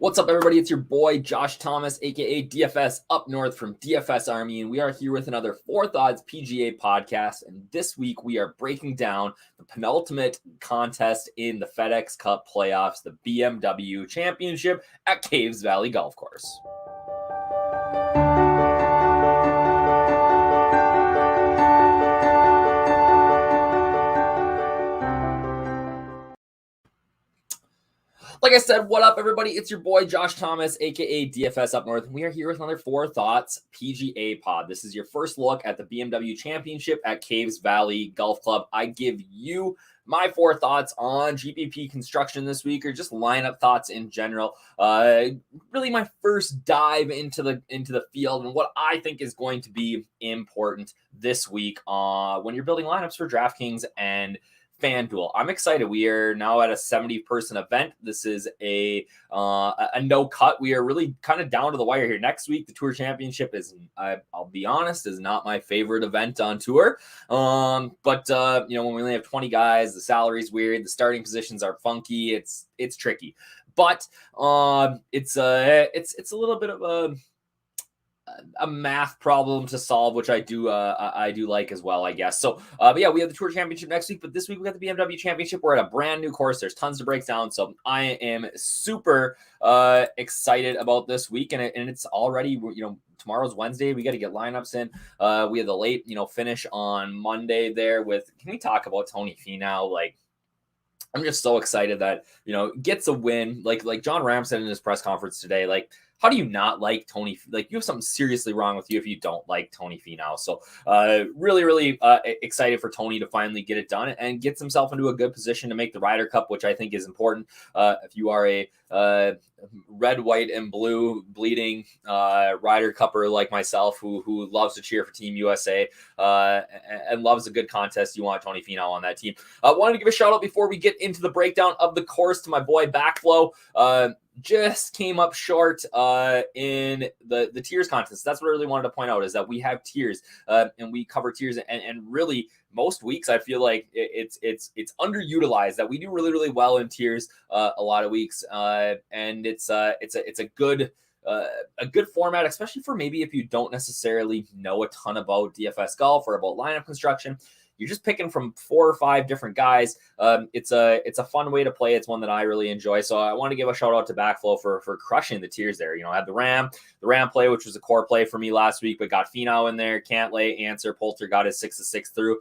What's up, everybody? It's your boy, Josh Thomas, aka DFS Up North from DFS Army, and we are here with another Fore Thoughts PGA podcast. And this week, we are breaking down the penultimate contest in the FedEx Cup playoffs, the BMW Championship at Caves Valley Golf Course. Like I said, what up, everybody? It's your boy, Josh Thomas, aka DFS Up North. We are here with another Fore Thoughts PGA pod. This is your first look at the BMW Championship at Caves Valley Golf Club. I give you my Fore Thoughts on GPP construction this week, or just lineup thoughts in general. Really, my first dive into the field and what I think is going to be important this week when you're building lineups for Draftkings and Fanduel. I'm excited. We are now at a 70-person event. This is a no cut. We are really kind of down to the wire here. Next week, the Tour Championship is, I'll be honest, is not my favorite event on tour. When we only have 20 guys, the salary's weird, the starting positions are funky. It's tricky, but it's a little bit of a math problem to solve, which I do like as well, I guess. So, we have the Tour Championship next week, but this week we got the BMW Championship. We're at a brand new course. There's tons to break down, so I am super excited about this week, and it's already, tomorrow's Wednesday. We got to get lineups in. We have the late, finish on Monday there with. Can we talk about Tony Finau? I'm just so excited that gets a win. Like John Ram said in his press conference today, how do you not like Tony? You have something seriously wrong with you if you don't like Tony Finau. So really excited for Tony to finally get it done and gets himself into a good position to make the Ryder Cup, which I think is important. If you are a red, white, and blue bleeding Ryder Cupper like myself, who loves to cheer for Team USA and loves a good contest, you want Tony Finau on that team. I wanted to give a shout out before we get into the breakdown of the course to my boy Backflow. Just came up short in the tiers contest. That's what I really wanted to point out, is that we have tiers and we cover tiers, and really most weeks I feel like it's underutilized, that we do really well in tiers a lot of weeks, and it's a good format, especially for maybe if you don't necessarily know a ton about DFS golf or about lineup construction. You're just picking from 4 or 5 different guys. It's a fun way to play. It's one that I really enjoy. So I want to give a shout out to Backflow for crushing the tiers there. I had the Ram play, which was a core play for me last week, but got Finau in there. Cantlay, Answer, Poulter got his 6-6 through.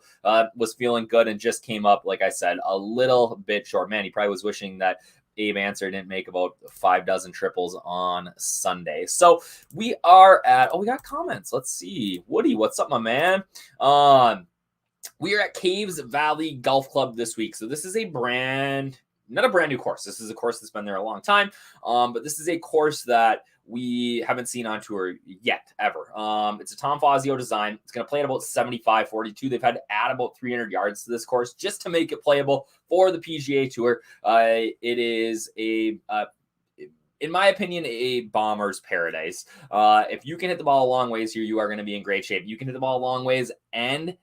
Was feeling good and just came up, like I said, a little bit short. Man, he probably was wishing that Abe Answer didn't make about 5 dozen triples on Sunday. So we are at, we got comments. Let's see. Woody, what's up, my man? We are at Caves Valley Golf Club this week. So this is not a brand new course. This is a course that's been there a long time. But this is a course that we haven't seen on tour yet, ever. It's a Tom Fazio design. It's going to play at about 75-42. They've had to add about 300 yards to this course just to make it playable for the PGA Tour. It is in my opinion, a bomber's paradise. If you can hit the ball a long ways here, you are going to be in great shape. You can hit the ball a long ways and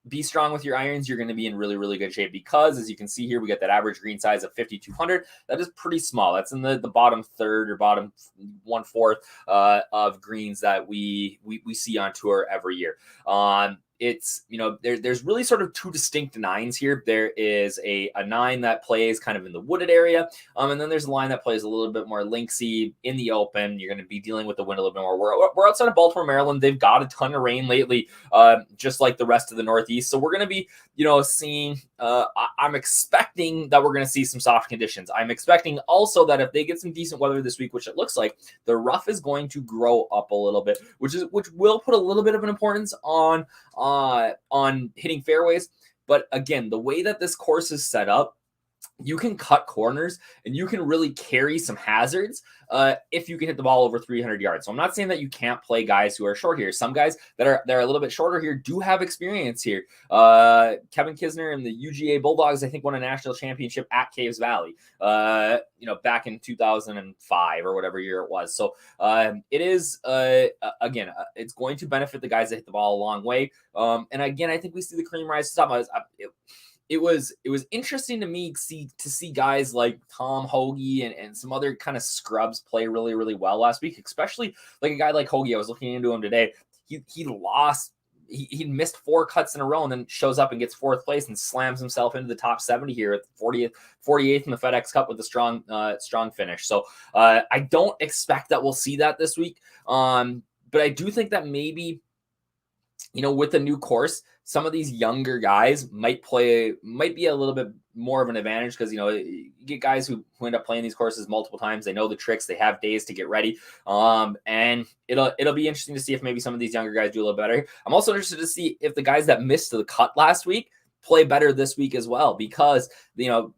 be strong with your irons, you're going to be in really good shape, because as you can see here, we got that average green size of 5,200. That is pretty small. That's in the bottom third or bottom 1/4 of greens that we see on tour every year. It's, there's really sort of 2 distinct nines here. There is a 9 that plays kind of in the wooded area. And then there's a line that plays a little bit more linksy in the open. You're going to be dealing with the wind a little bit more. We're outside of Baltimore, Maryland. They've got a ton of rain lately, just like the rest of the Northeast. So we're going to be, seeing, I'm expecting that we're going to see some soft conditions. I'm expecting also that if they get some decent weather this week, which it looks like, the rough is going to grow up a little bit, which will put a little bit of an importance on hitting fairways. But again, the way that this course is set up, you can cut corners and you can really carry some hazards if you can hit the ball over 300 yards. So I'm not saying that you can't play guys who are short here. Some guys that are a little bit shorter here do have experience here. Kevin Kisner and the UGA Bulldogs, I think, won a national championship at Caves Valley, back in 2005 or whatever year it was. So it is, again, it's going to benefit the guys that hit the ball a long way. And again, I think we see the cream rise to the top. it was interesting to me to see guys like Tom Hoge and some other kind of scrubs play really, really well last week, especially like a guy like Hoge. I was looking into him today. He lost. He missed 4 cuts in a row and then shows up and gets 4th place and slams himself into the top 70 here at 48th in the FedEx Cup with a strong finish. So I don't expect that we'll see that this week. But I do think that maybe, with the new course, some of these younger guys might be a little bit more of an advantage because, you get guys who end up playing these courses multiple times. They know the tricks. They have days to get ready. And it'll be interesting to see if maybe some of these younger guys do a little better. I'm also interested to see if the guys that missed the cut last week play better this week as well, because,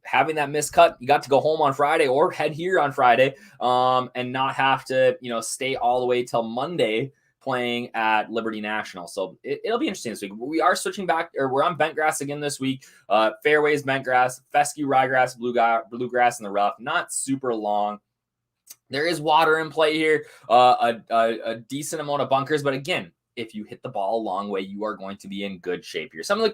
having that missed cut, you got to go home on Friday or head here on Friday and not have to, stay all the way till Monday playing at Liberty National. So it'll be interesting this week. We are switching back, or we're on bent grass again this week. Fairways, bent grass, fescue, ryegrass, bluegrass in the rough. Not super long. There is water in play here, a decent amount of bunkers, but again, if you hit the ball a long way, you are going to be in good shape here. Some of the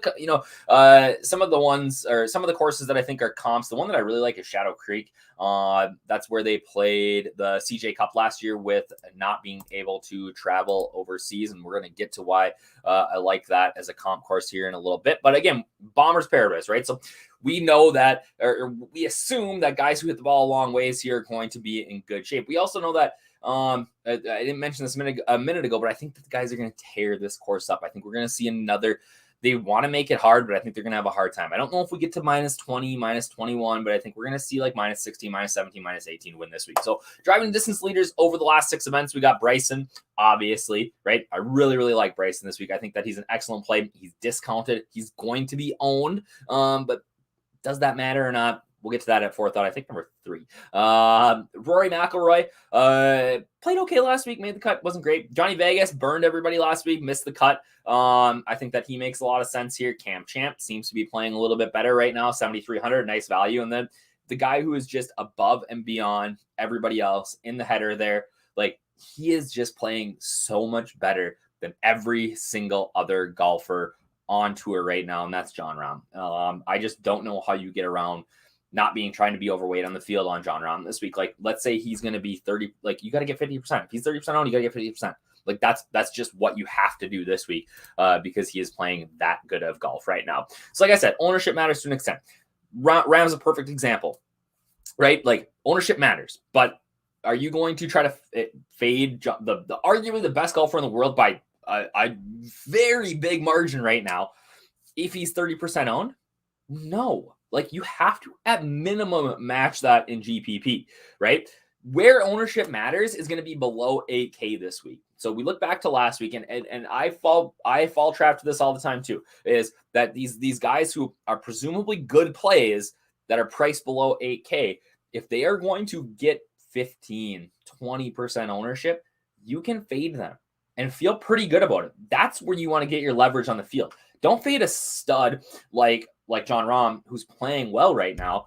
courses that I think are comps. The one that I really like is Shadow Creek. That's where they played the CJ Cup last year with not being able to travel overseas, and we're going to get to why I like that as a comp course here in a little bit. But again, Bomber's Paradise, right? So we know that, or we assume that guys who hit the ball a long ways here are going to be in good shape. We also know that I didn't mention this a minute ago, but I think that the guys are going to tear this course up. I think we're going to see another. They want to make it hard, but I think they're going to have a hard time. I don't know if we get to -20, -21, but I think we're going to see like -16, -17, -18 win this week. So driving distance leaders over the last 6 events, we got Bryson, obviously, right? I really, really like Bryson this week. I think that he's an excellent play. He's discounted. He's going to be owned. But does that matter or not? We'll get to that at Fore Thought. I think number 3. Rory McIlroy played okay last week, made the cut, wasn't great. Johnny Vegas burned everybody last week, missed the cut. I think that he makes a lot of sense here. Cam Champ seems to be playing a little bit better right now, 7,300, nice value. And then the guy who is just above and beyond everybody else in the header there, like he is just playing so much better than every single other golfer on tour right now, and that's Jon Rahm. I just don't know how you get around not trying to be overweight on the field on Jon Rahm this week. Like, let's say he's going to be 30, like you got to get 50%. If he's 30% on, you got to get 50%. Like that's just what you have to do this week because he is playing that good of golf right now. So like I said, ownership matters to an extent. Rahm's a perfect example, right? Like ownership matters, but are you going to try to fade the arguably the best golfer in the world by a very big margin right now if he's 30% owned? No. Like you have to at minimum match that in GPP, right? Where ownership matters is going to be below 8K this week. So we look back to last week, and I fall trap to this all the time too, is that these guys who are presumably good plays that are priced below 8K, if they are going to get 15, 20% ownership, you can fade them and feel pretty good about it. That's where you want to get your leverage on the field. Don't fade a stud like Jon Rahm, who's playing well right now,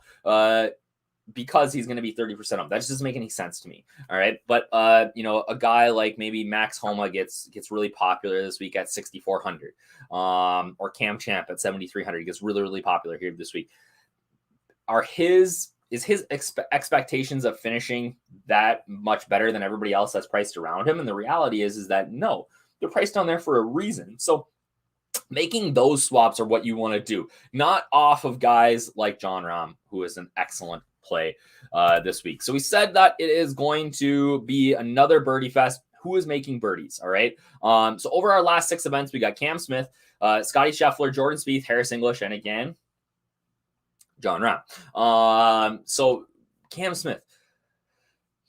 because he's going to be 30% off. That just doesn't make any sense to me. All right. But, a guy like maybe Max Homa gets really popular this week at 6,400, or Cam Champ at 7,300. He gets really, really popular here this week. Is his expectations of finishing that much better than everybody else that's priced around him? And the reality is that no, they're priced down there for a reason. So making those swaps are what you want to do, not off of guys like Jon Rahm, who is an excellent play this week. So we said that it is going to be another birdie fest. Who is making birdies? All right. So over our last 6 events, we got Cam Smith, Scotty Scheffler, Jordan Spieth, Harris English, and again, Jon Rahm. So Cam Smith,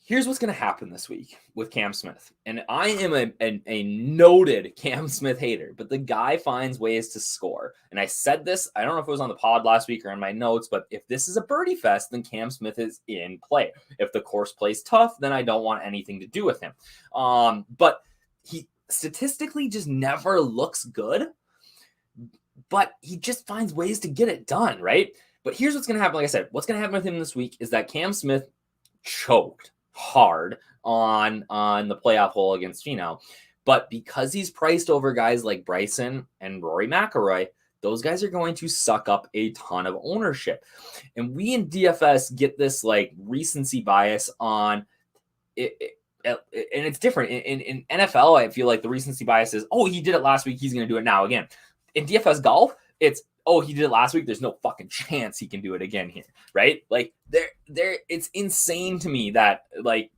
here's what's going to happen this week with Cam Smith. And I am a noted Cam Smith hater, but the guy finds ways to score. And I said this, I don't know if it was on the pod last week or in my notes, but if this is a birdie fest, then Cam Smith is in play. If the course plays tough, then I don't want anything to do with him. But he statistically just never looks good, but he just finds ways to get it done, right? But here's what's going to happen. Like I said, what's going to happen with him this week is that Cam Smith choked hard on the playoff hole against Finau. But because he's priced over guys like Bryson and Rory McIlroy, those guys are going to suck up a ton of ownership. And we in DFS get this like recency bias on it, and it's different. In NFL, I feel like the recency bias is, oh, he did it last week, he's going to do it now again. In DFS golf, it's, oh, he did it last week, there's no fucking chance he can do it again here, right? Like it's insane to me that like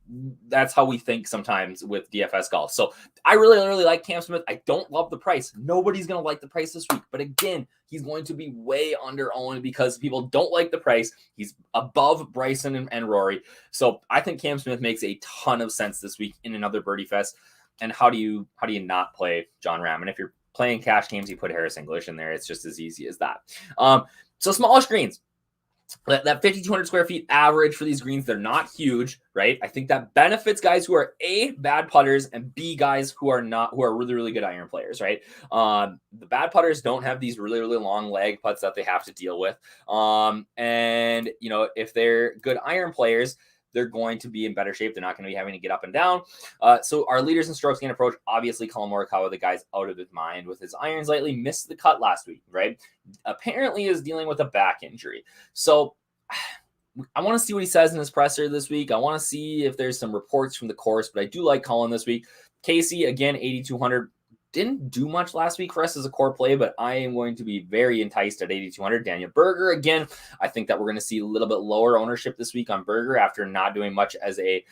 that's how we think sometimes with DFS golf. So I really like Cam Smith. I don't love the price. Nobody's gonna like the price this week, but again, he's going to be way under owned because people don't like the price. He's above Bryson and Rory. So I think Cam Smith makes a ton of sense this week in another birdie fest. And how do you not play John Ram? And if you're playing cash games, you put Harris English in there. It's just as easy as that. So smaller screens, that 5,200 square feet average for these greens, they're not huge, right? I think that benefits guys who are A, bad putters, and B, guys who are really good iron players, right? The bad putters don't have these really long leg putts that they have to deal with. And you know, if they're good iron players, they're going to be in better shape. They're not going to be having to get up and down. So our leaders in strokes gain approach, obviously Colin Morikawa, the guy's out of his mind with his irons lately, missed the cut last week, right? Apparently is dealing with a back injury. So I want to see what he says in his presser this week. I want to see if there's some reports from the course, but I do like Colin this week. Casey, again, 8,200. Didn't do much last week for us as a core play, but I am going to be very enticed at 8,200. Daniel Berger, again, I think that we're going to see a little bit lower ownership this week on Berger after not doing much as a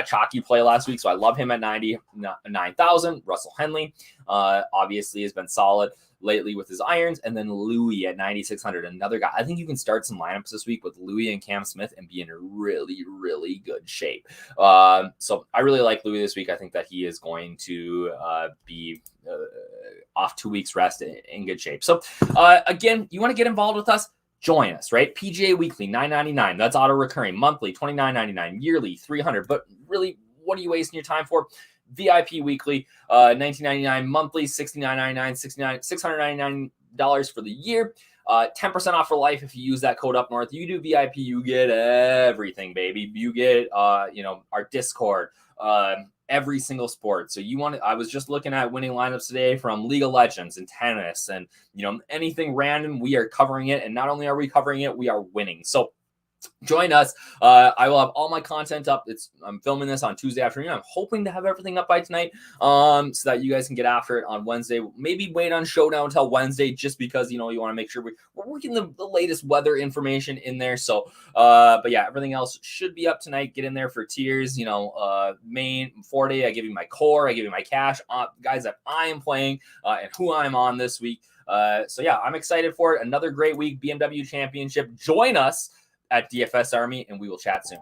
chalky play last week. So I love him at 99,000. Russell Henley, obviously, has been solid lately with his irons, and then Louis at 9,600, another guy. I think you can start some lineups this week with Louis and Cam Smith and be in a really good shape. So I really like Louis this week. I think that he is going to be off 2 weeks rest in good shape. So again, you want to get involved with us, join us, right? PGA weekly, $9.99. That's auto recurring. Monthly, $29.99. Yearly, $300. But really, what are you wasting your time for? VIP weekly, $19.99. Monthly, $69.99. $699 for the year. 10% off for life if you use that code up north. You do VIP, you get everything, baby. You get our Discord, every single sport. So I was just looking at winning lineups today from League of Legends and tennis and anything random, we are covering it. And not only are we covering it, we are winning. So join us. I will have all my content up. I'm filming this on Tuesday afternoon. I'm hoping to have everything up by tonight, so that you guys can get after it on Wednesday. Maybe wait on Showdown until Wednesday, just because you want to make sure we're working the latest weather information in there. So, but yeah, everything else should be up tonight. Get in there for tiers. Main 4 day, I give you my core, I give you my cash, guys that I am playing and who I'm on this week. So yeah, I'm excited for it. Another great week, BMW Championship. Join us at DFS Army, and we will chat soon.